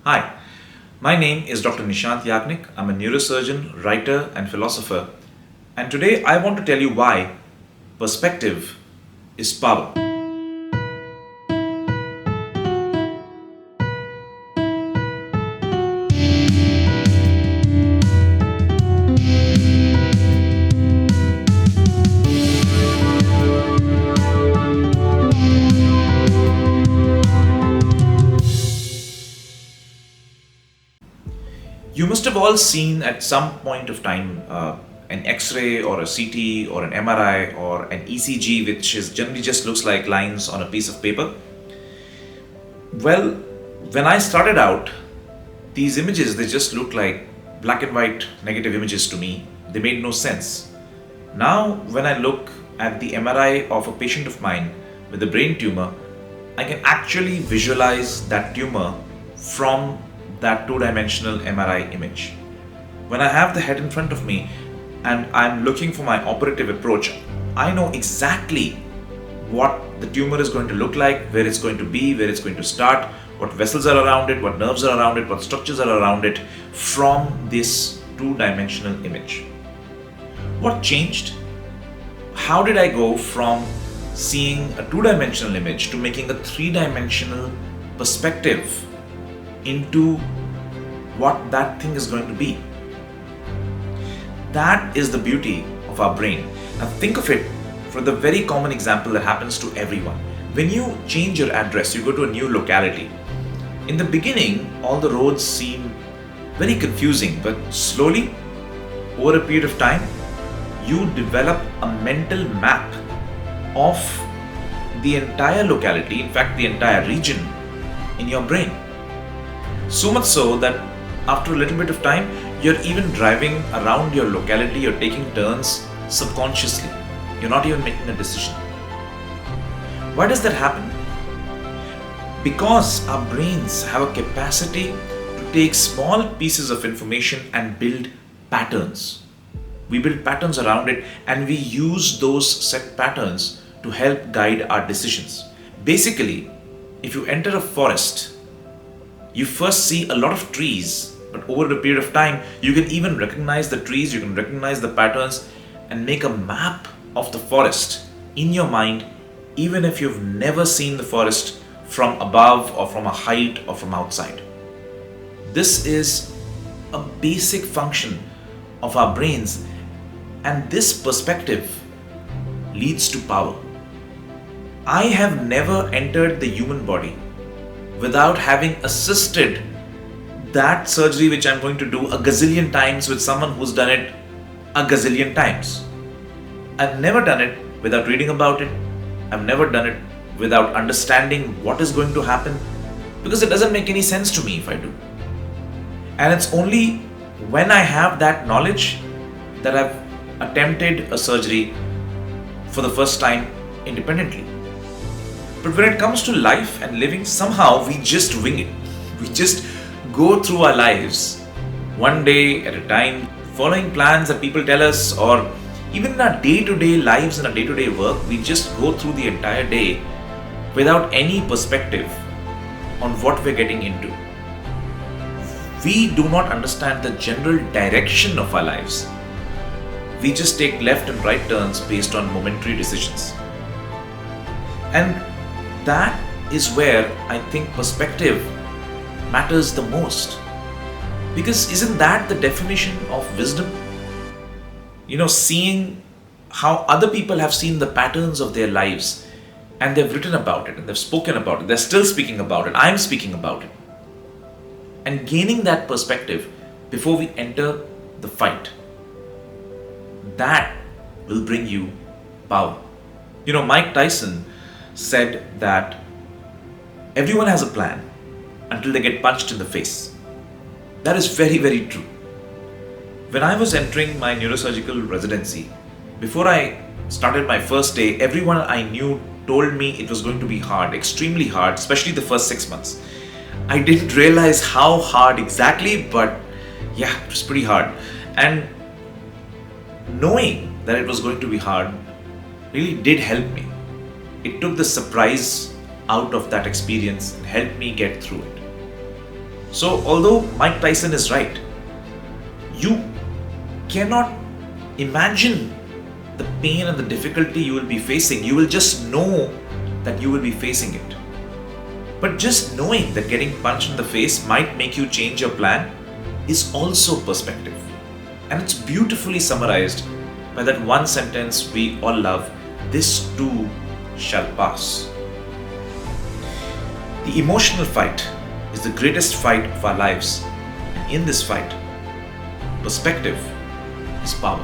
Hi, my name is Dr. Nishant Yagnick. I'm a neurosurgeon, writer, and philosopher. And today I want to tell you why perspective is power. You must have all seen at some point of time an X-ray or a CT or an MRI or an ECG, which is generally just looks like lines on a piece of paper. Well, when I started out, these images they just looked like black and white negative images to me. They made no sense. Now, when I look at the MRI of a patient of mine with a brain tumor, I can actually visualize that tumor from that two-dimensional MRI image. When I have the head in front of me and I'm looking for my operative approach, I know exactly what the tumor is going to look like, where it's going to be, where it's going to start, what vessels are around it, what nerves are around it, what structures are around it from this two-dimensional image. What changed? How did I go from seeing a two-dimensional image to making a three-dimensional perspective into what that thing is going to be? That is the beauty of our brain. Now think of it for the very common example that happens to everyone. When you change your address, you go to a new locality. In the beginning, all the roads seem very confusing, but slowly, over a period of time, you develop a mental map of the entire locality, in fact the entire region in your brain. So much so that after a little bit of time, you're even driving around your locality, you're taking turns subconsciously. You're not even making a decision. Why does that happen? Because our brains have a capacity to take small pieces of information and build patterns. We build patterns around it and we use those set patterns to help guide our decisions. Basically, if you enter a forest, you first see a lot of trees, but over a period of time, you can even recognize the trees, you can recognize the patterns and make a map of the forest in your mind, even if you've never seen the forest from above or from a height or from outside. This is a basic function of our brains, and this perspective leads to power. I have never entered the human body without having assisted that surgery which I'm going to do a gazillion times with someone who's done it a gazillion times. I've never done it without reading about it. I've never done it without understanding what is going to happen, because it doesn't make any sense to me if I do. And it's only when I have that knowledge that I've attempted a surgery for the first time independently. But when it comes to life and living, somehow we just wing it. We just go through our lives one day at a time, following plans that people tell us, or even in our day-to-day lives and our day-to-day work, we just go through the entire day without any perspective on what we're getting into. We do not understand the general direction of our lives. We just take left and right turns based on momentary decisions. And that is where I think perspective matters the most. Because isn't that the definition of wisdom? Seeing how other people have seen the patterns of their lives and they've written about it and they've spoken about it, they're still speaking about it, I'm speaking about it. And gaining that perspective before we enter the fight, that will bring you power. Mike Tyson said that everyone has a plan until they get punched in the face. That is very, very true. When I was entering my neurosurgical residency, before I started my first day, everyone I knew told me it was going to be hard, extremely hard, especially the first 6 months. I didn't realize how hard exactly, but yeah, it was pretty hard. And knowing that it was going to be hard really did help me. It took the surprise out of that experience and helped me get through it. So, although Mike Tyson is right, you cannot imagine the pain and the difficulty you will be facing. You will just know that you will be facing it. But just knowing that getting punched in the face might make you change your plan is also perspective. And it's beautifully summarized by that one sentence we all love: this too shall pass. The emotional fight is the greatest fight of our lives. And in this fight, perspective is power.